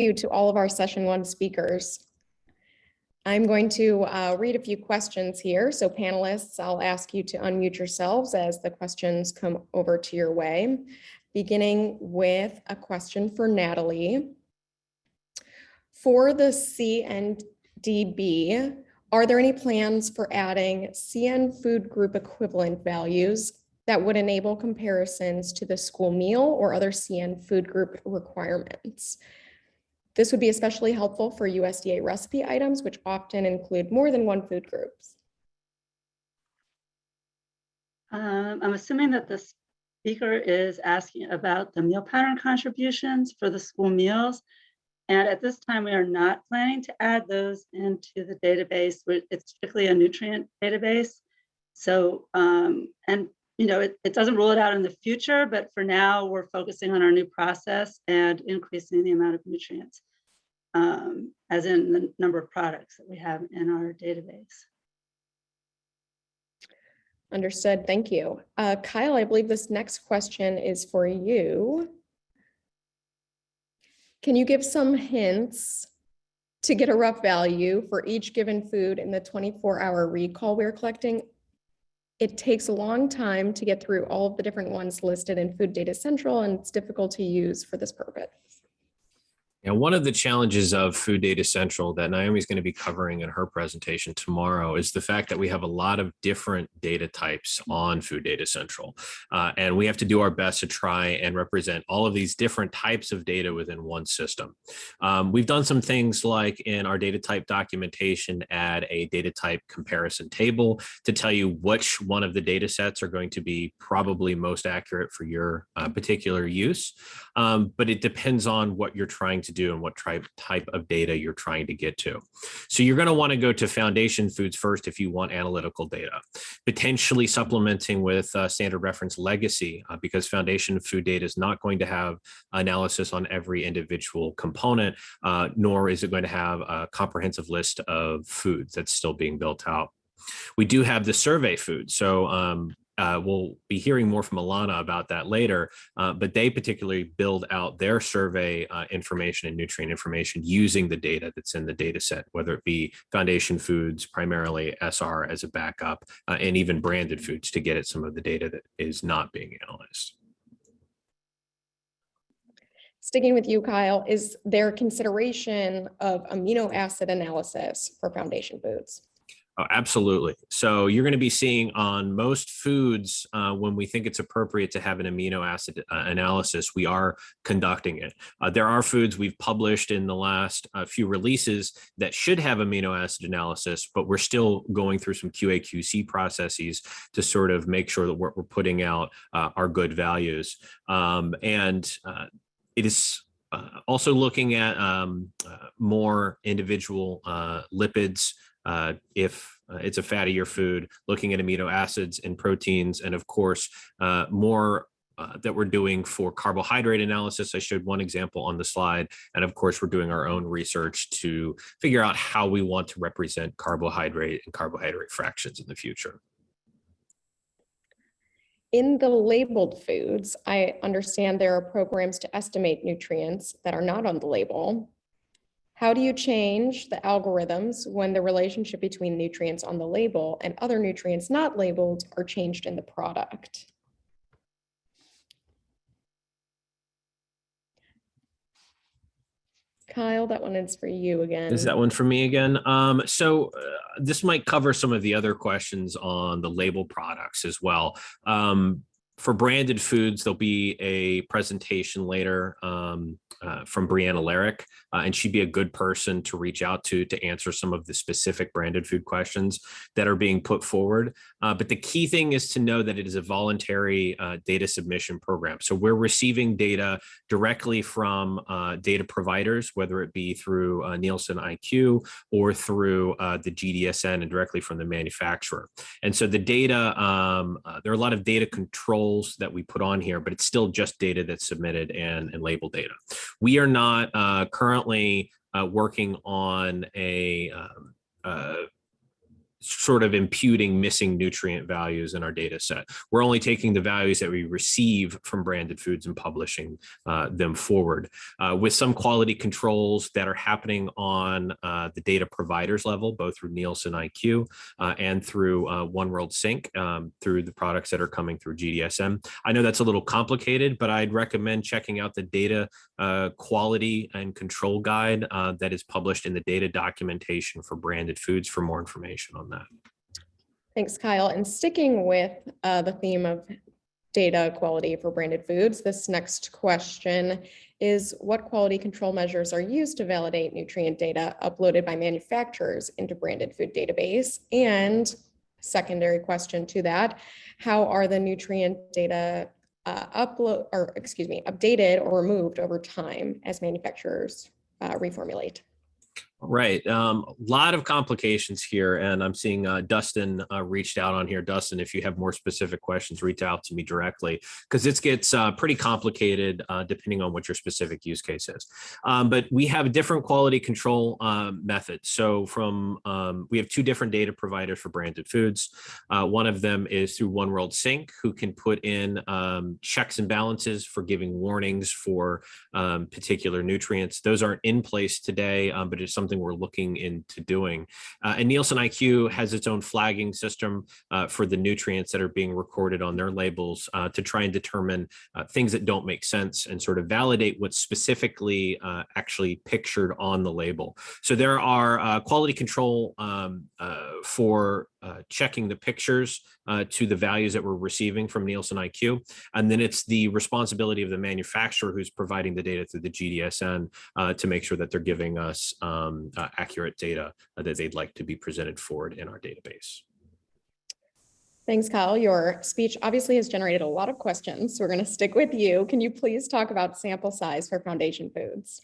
you to all of our session one speakers. I'm going to read a few questions here. So panelists, I'll ask you to unmute yourselves as the questions come over to your way, beginning with a question for Natalie. For the CNDB, are there any plans for adding CN food group equivalent values that would enable comparisons to the school meal or other CN food group requirements? This would be especially helpful for USDA recipe items, which often include more than one food group. I'm assuming that the speaker is asking about the meal pattern contributions for the school meals. And at this time, we are not planning to add those into the database. It's strictly a nutrient database. So, and you know, it doesn't rule it out in the future, but for now, we're focusing on our new process and increasing the amount of nutrients, as in the number of products that we have in our database. Understood, thank you. Kyle, I believe this next question is for you. Can you give some hints to get a rough value for each given food in the 24-hour recall we're collecting? It takes a long time to get through all of the different ones listed in Food Data Central, and it's difficult to use for this purpose. And one of the challenges of Food Data Central that Naomi's going to be covering in her presentation tomorrow is the fact that we have a lot of different data types on Food Data Central. And we have to do our best to try and represent all of these different types of data within one system. We've done some things like in our data type documentation, add a data type comparison table to tell you which one of the data sets are going to be probably most accurate for your particular use. But it depends on what you're trying to do and what type of data you're trying to get to. So you're going to want to go to Foundation Foods first if you want analytical data, potentially supplementing with standard reference legacy, because Foundation Food data is not going to have analysis on every individual component, nor is it going to have a comprehensive list of foods that's still being built out. We do have the survey food. So we'll be hearing more from Alana about that later, but they particularly build out their survey information and nutrient information using the data that's in the data set, whether it be Foundation Foods, primarily SR as a backup, and even branded foods to get at some of the data that is not being analyzed. Sticking with you, Kyle, is there consideration of amino acid analysis for Foundation Foods? Oh, absolutely. So you're going to be seeing on most foods, when we think it's appropriate to have an amino acid analysis, we are conducting it. There are foods we've published in the last few releases that should have amino acid analysis, but we're still going through some QA/QC processes to sort of make sure that what we're putting out are good values. It is also looking at more individual lipids, if it's a fattier food, looking at amino acids and proteins, and of course, more that we're doing for carbohydrate analysis. I showed one example on the slide, and of course, we're doing our own research to figure out how we want to represent carbohydrate and carbohydrate fractions in the future. In the labeled foods, I understand there are programs to estimate nutrients that are not on the label. How do you change the algorithms when the relationship between nutrients on the label and other nutrients not labeled are changed in the product? Kyle, that one is for you again. Is that one for me again? This might cover some of the other questions on the label products as well. For branded foods, there'll be a presentation later from Bourianne, and she'd be a good person to reach out to answer some of the specific branded food questions that are being put forward. But the key thing is to know that it is a voluntary data submission program. So we're receiving data directly from data providers, whether it be through Nielsen IQ or through the GDSN and directly from the manufacturer. And so the data, there are a lot of data controls that we put on here, but it's still just data that's submitted and labeled data. We are not currently working on a sort of imputing missing nutrient values in our data set. We're only taking the values that we receive from branded foods and publishing them forward. With some quality controls that are happening on the data providers level, both through Nielsen IQ and through One World Sync, through the products that are coming through GDSM. I know that's a little complicated, but I'd recommend checking out the data quality and control guide that is published in the data documentation for branded foods for more information on that. Thanks, Kyle. And sticking with the theme of data quality for branded foods, this next question is, what quality control measures are used to validate nutrient data uploaded by manufacturers into branded food database? And secondary question to that, how are the nutrient data updated or removed over time as manufacturers reformulate? Right. A lot of complications here. And I'm seeing Dustin reached out on here. Dustin, if you have more specific questions, reach out to me directly, because this gets pretty complicated depending on what your specific use case is. But we have different quality control methods. So we have two different data providers for branded foods. One of them is through One World Sync, who can put in checks and balances for giving warnings for particular nutrients. Those aren't in place today, but it's something we're looking into doing. And Nielsen IQ has its own flagging system for the nutrients that are being recorded on their labels to try and determine things that don't make sense and sort of validate what's specifically actually pictured on the label. So there are quality control for checking the pictures to the values that we're receiving from Nielsen IQ. And then it's the responsibility of the manufacturer who's providing the data through the GDSN to make sure that they're giving us accurate data that they'd like to be presented forward in our database. Thanks, Kyle. Your speech obviously has generated a lot of questions, so we're going to stick with you. Can you please talk about sample size for foundation foods?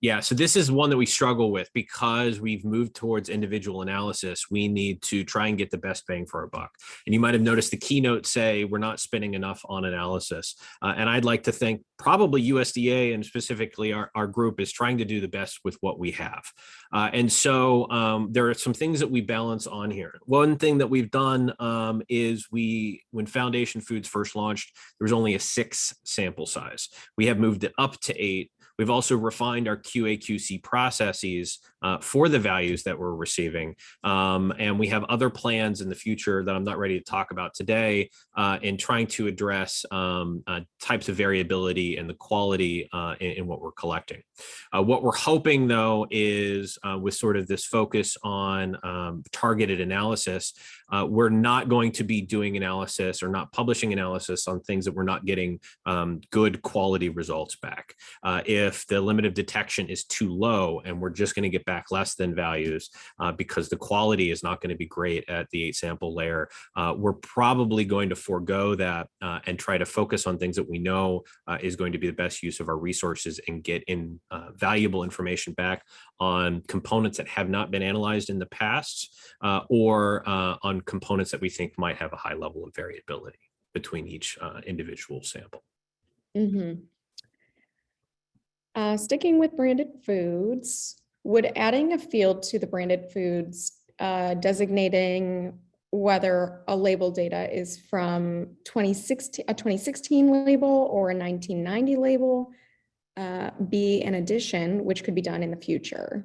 Yeah, so this is one that we struggle with because we've moved towards individual analysis. We need to try and get the best bang for our buck. And you might have noticed the keynote say we're not spending enough on analysis. And I'd like to think probably USDA and specifically our group is trying to do the best with what we have. And so there are some things that we balance on here. One thing that we've done is when Foundation Foods first launched, there was only a 6 sample size. We have moved it up to 8. We've also refined our QA/QC processes for the values that we're receiving. And we have other plans in the future that I'm not ready to talk about today in trying to address types of variability and the quality in what we're collecting. What we're hoping, though, is with sort of this focus on targeted analysis, we're not going to be doing analysis or not publishing analysis on things that we're not getting good quality results back. If the limit of detection is too low and we're just going to get back less than values because the quality is not going to be great at the 8 sample layer, we're probably going to forego that and try to focus on things that we know is going to be the best use of our resources and get in valuable information back on components that have not been analyzed in the past or on components that we think might have a high level of variability between each individual sample. Mm-hmm. Sticking with branded foods, would adding a field to the branded foods designating whether a label data is from a 2016 label or a 1990 label be an addition, which could be done in the future?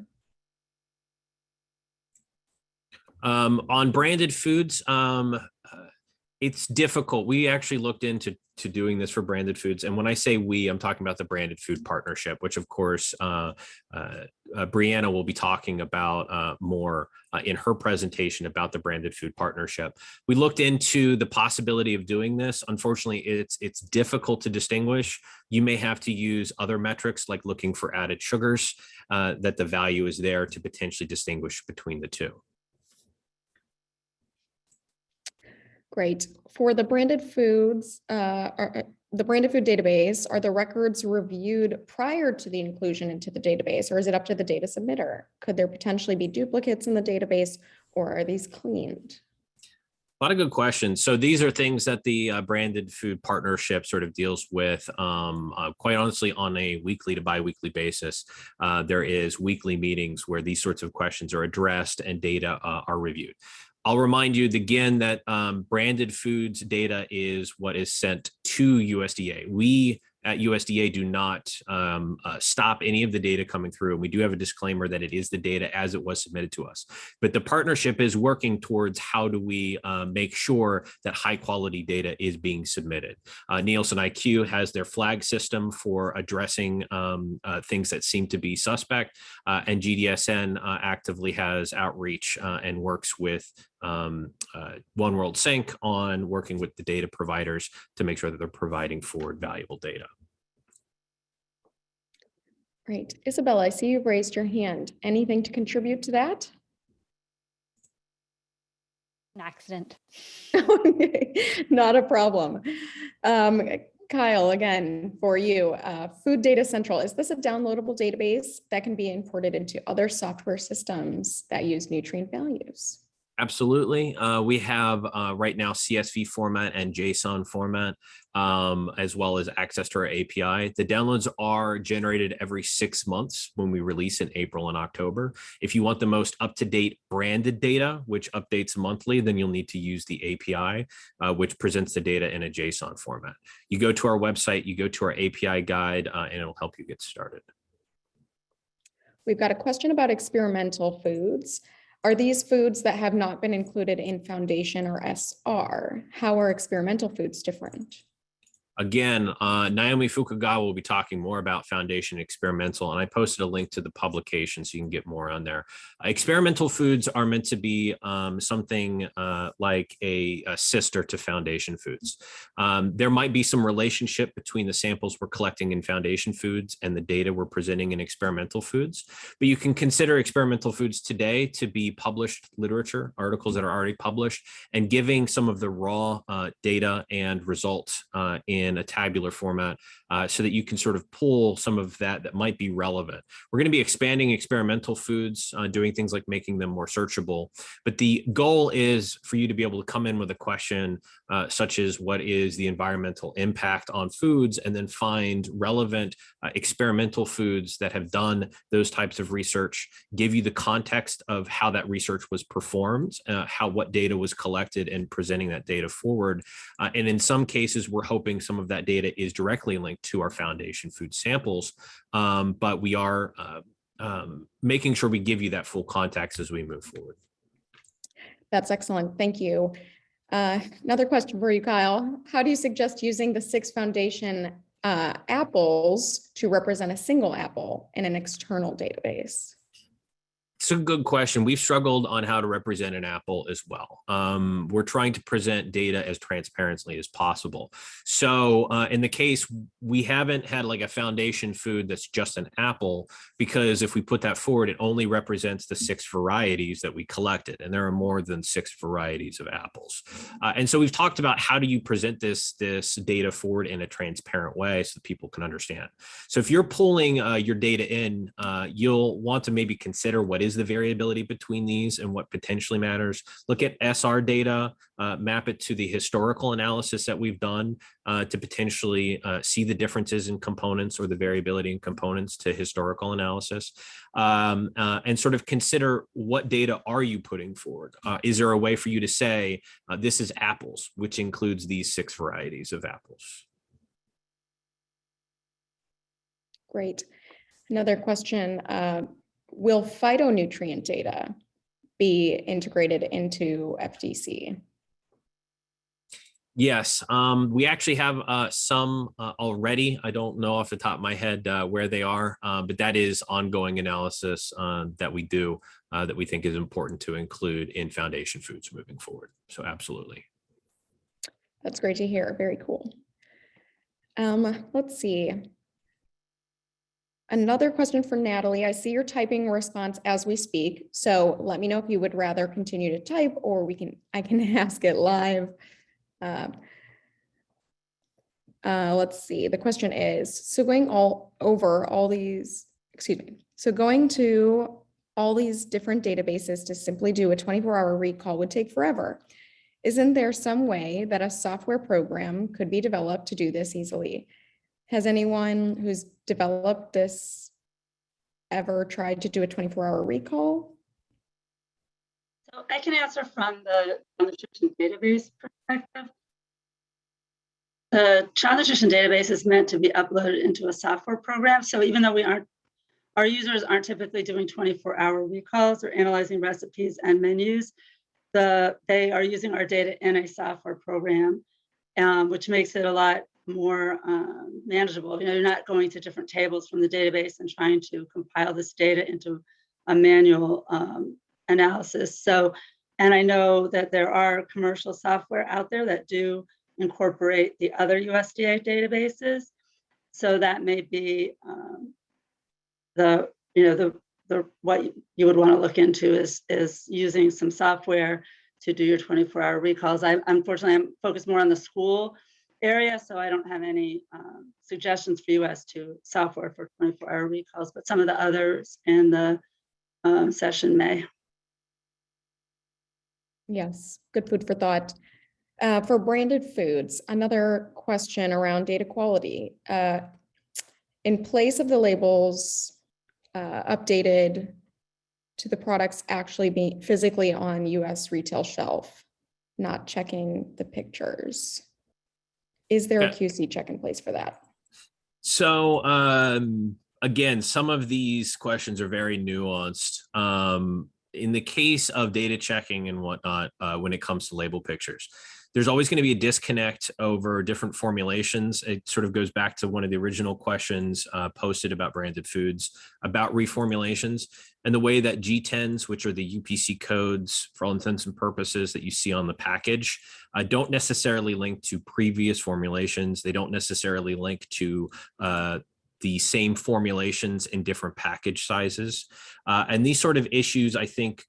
On branded foods, it's difficult. We actually looked into doing this for branded foods. And when I say we, I'm talking about the Branded Food Partnership, which of course, Bourianne will be talking about more in her presentation about the Branded Food Partnership. We looked into the possibility of doing this. Unfortunately, it's difficult to distinguish. You may have to use other metrics like looking for added sugars, that the value is there to potentially distinguish between the two. Great. For the branded foods, the branded food database, are the records reviewed prior to the inclusion into the database, or is it up to the data submitter? Could there potentially be duplicates in the database, or are these cleaned? A lot of good questions. So these are things that the branded food partnership sort of deals with, quite honestly, on a weekly to bi-weekly basis. There is weekly meetings where these sorts of questions are addressed and data are reviewed. I'll remind you again that branded foods data is what is sent to USDA. We at USDA do not stop any of the data coming through. And we do have a disclaimer that it is the data as it was submitted to us. But the partnership is working towards how do we make sure that high quality data is being submitted. Nielsen IQ has their flag system for addressing things that seem to be suspect. And GDSN actively has outreach and works with One World Sync on working with the data providers to make sure that they're providing forward valuable data. Great. Isabelle, I see you've raised your hand. Anything to contribute to that? An accident. Okay, not a problem. Kyle, again, for you, Food Data Central, is this a downloadable database that can be imported into other software systems that use nutrient values? Absolutely. We have right now CSV format and JSON format, as well as access to our API. The downloads are generated every 6 months when we release in April and October. If you want the most up-to-date branded data, which updates monthly, then you'll need to use the API, which presents the data in a JSON format. You go to our website, you go to our API guide, and it'll help you get started. We've got a question about experimental foods. Are these foods that have not been included in Foundation or SR? How are experimental foods different? Again, Naomi Fukugawa will be talking more about Foundation Experimental, and I posted a link to the publication so you can get more on there. Experimental foods are meant to be something like a sister to Foundation foods. There might be some relationship between the samples we're collecting in Foundation foods and the data we're presenting in experimental foods, but you can consider experimental foods today to be published literature, articles that are already published, and giving some of the raw data and results in a tabular format so that you can sort of pull some of that might be relevant. We're going to be expanding experimental foods, doing things like making them more searchable. But the goal is for you to be able to come in with a question such as what is the environmental impact on foods, and then find relevant experimental foods that have done those types of research, give you the context of how that research was performed, what data was collected, and presenting that data forward. And in some cases, we're hoping some of that data is directly linked to our Foundation food samples, but we are making sure we give you that full context as we move forward. That's excellent. Thank you. Another question for you, Kyle. How do you suggest using the 6 Foundation apples to represent a single apple in an external database? It's a good question. We've struggled on how to represent an apple as well. We're trying to present data as transparently as possible. So in the case, we haven't had like a Foundation food that's just an apple, because if we put that forward, it only represents the 6 varieties that we collected. And there are more than 6 varieties of apples. And so we've talked about how do you present this data forward in a transparent way so that people can understand. So if you're pulling your data in, you'll want to maybe consider what is the variability between these and what potentially matters. Look at SR data, map it to the historical analysis that we've done to potentially see the differences in components or the variability in components to historical analysis, and sort of consider what data are you putting forward. Is there a way for you to say this is apples, which includes these 6 varieties of apples? Great. Another question. Will phytonutrient data be integrated into FDC? Yes, we actually have some already. I don't know off the top of my head where they are, but that is ongoing analysis that we do that we think is important to include in Foundation foods moving forward. So absolutely. That's great to hear. Very cool. Let's see. Another question for Natalie. I see you're typing a response as we speak. So let me know if you would rather continue to type, or I can ask it live. Let's see. The question is, so going to all these different databases to simply do a 24-hour read call would take forever. Isn't there some way that a software program could be developed to do this easily? Has anyone who's developed this ever tried to do a 24-hour recall? So I can answer from the nutrition database perspective. The child nutrition database is meant to be uploaded into a software program. So even though our users aren't typically doing 24-hour recalls or analyzing recipes and menus, they are using our data in a software program, which makes it a lot more manageable. You're not going to different tables from the database and trying to compile this data into a manual analysis. So, and I know that there are commercial software out there that do incorporate the other USDA databases. So that may be what you would want to look into is using some software to do your 24-hour recalls. Unfortunately, I'm focused more on the school area, so I don't have any suggestions for you as to software for 24-hour recalls, but some of the others in the session may. Yes, good food for thought. For branded foods, another question around data quality. In place of the labels updated to the products actually being physically on US retail shelf, not checking the pictures. Is there a QC check in place for that? So again, some of these questions are very nuanced. In the case of data checking and whatnot, when it comes to label pictures, there's always going to be a disconnect over different formulations. It sort of goes back to one of the original questions posted about branded foods, about reformulations, and the way that G10s, which are the UPC codes for all intents and purposes that you see on the package, don't necessarily link to previous formulations. They don't necessarily link to the same formulations in different package sizes. And these sort of issues, I think,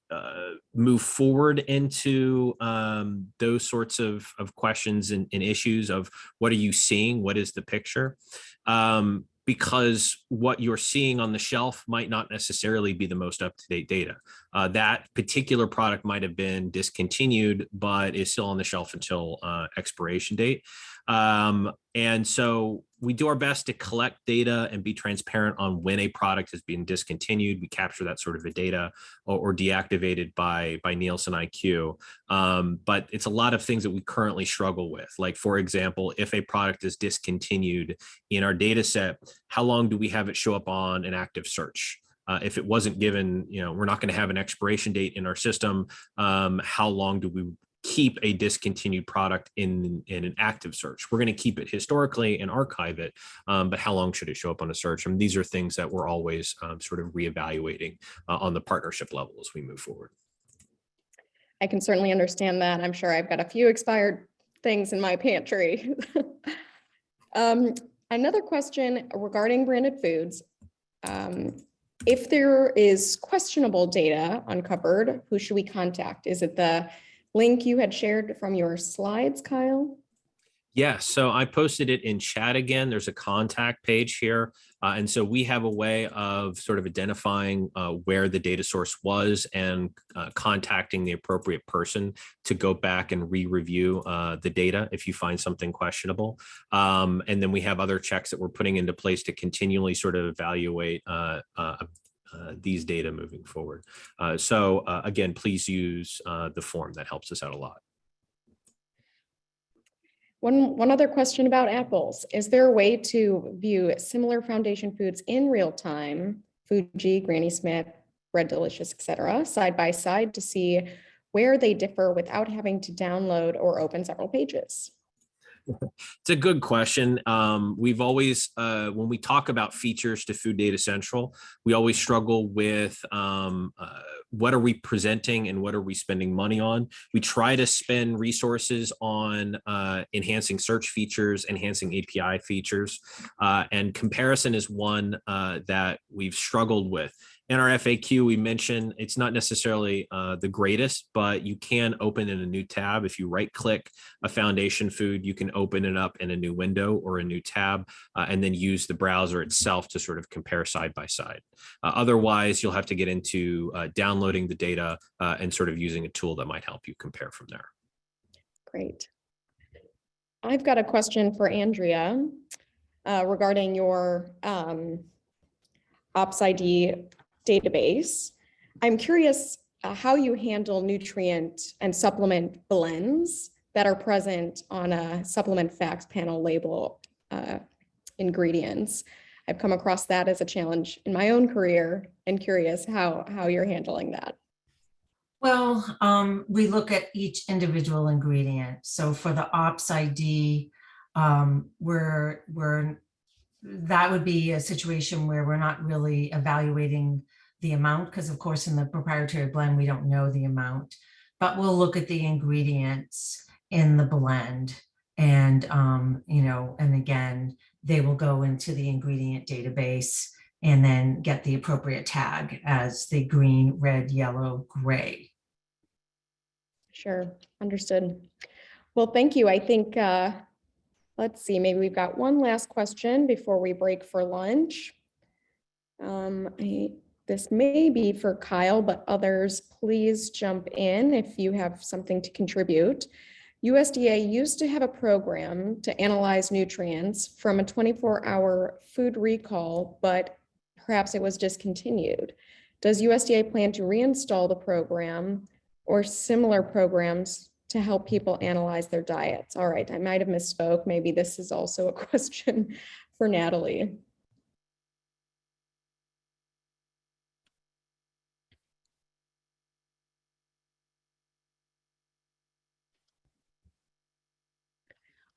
move forward into those sorts of questions and issues of what are you seeing? What is the picture? Because what you're seeing on the shelf might not necessarily be the most up-to-date data. That particular product might have been discontinued, but is still on the shelf until expiration date. And so we do our best to collect data and be transparent on when a product has been discontinued. We capture that sort of a data or deactivated by Nielsen IQ. But it's a lot of things that we currently struggle with. Like, for example, if a product is discontinued in our data set, how long do we have it show up on an active search? If it wasn't given, we're not going to have an expiration date in our system. How long do we keep a discontinued product in an active search? We're going to keep it historically and archive it, but how long should it show up on a search? And these are things that we're always sort of reevaluating on the partnership level as we move forward. I can certainly understand that. I'm sure I've got a few expired things in my pantry. Another question regarding branded foods. If there is questionable data uncovered, who should we contact? Is it the link you had shared from your slides, Kyle? Yeah, so I posted it in chat again. There's a contact page here. And so we have a way of sort of identifying where the data source was and contacting the appropriate person to go back and re-review the data if you find something questionable. And then we have other checks that we're putting into place to continually sort of evaluate these data moving forward. So again, please use the form. That helps us out a lot. One other question about apples. Is there a way to view similar foundation foods in real time, Fuji, Granny Smith, Red Delicious, etc., side by side to see where they differ without having to download or open several pages? It's a good question. We've always, when we talk about features to Food Data Central, we always struggle with what are we presenting and what are we spending money on. We try to spend resources on enhancing search features, enhancing API features, and comparison is one that we've struggled with. In our FAQ, we mentioned it's not necessarily the greatest, but you can open in a new tab. If you right-click a foundation food, you can open it up in a new window or a new tab, and then use the browser itself to sort of compare side by side. Otherwise, you'll have to get into downloading the data and sort of using a tool that might help you compare from there. Great. I've got a question for Andrea regarding your Ops ID database. I'm curious how you handle nutrient and supplement blends that are present on a supplement facts panel label ingredients. I've come across that as a challenge in my own career and curious how you're handling that. Well, we look at each individual ingredient. So for the Ops ID, that would be a situation where we're not really evaluating the amount, because of course in the proprietary blend, we don't know the amount, but we'll look at the ingredients in the blend and, and again, they will go into the ingredient database and then get the appropriate tag as the green, red, yellow, gray. Sure, understood. Well, thank you. I think, let's see, maybe we've got one last question before we break for lunch. This may be for Kyle, but others, please jump in if you have something to contribute. USDA used to have a program to analyze nutrients from a 24-hour food recall, but perhaps it was discontinued. Does USDA plan to reinstall the program or similar programs to help people analyze their diets? All right, I might have misspoke. Maybe this is also a question for Natalie.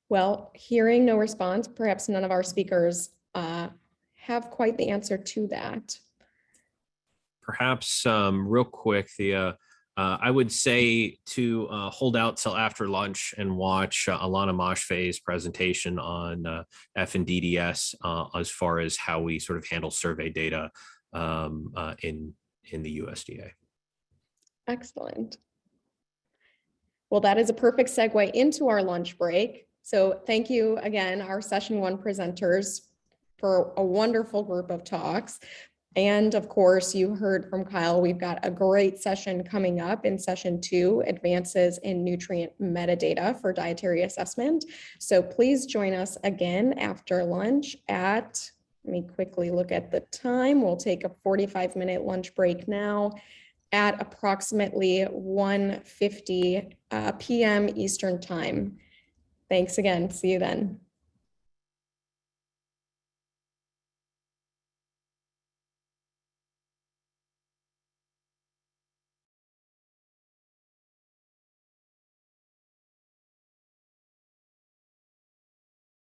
Well, hearing no response, perhaps none of our speakers have quite the answer to that. Perhaps real quick, Thea, I would say to hold out till after lunch and watch Alana Moshfe's presentation on F and DDS as far as how we sort of handle survey data in the USDA. Excellent. Well, that is a perfect segue into our lunch break. So thank you again, our session 1 presenters, for a wonderful group of talks. And of course, you heard from Kyle, we've got a great session coming up in session 2, advances in nutrient metadata for dietary assessment. So please join us again after lunch at, let me quickly look at the time. We'll take a 45-minute lunch break now at approximately 1:50 p.m. Eastern time. Thanks again. See you then.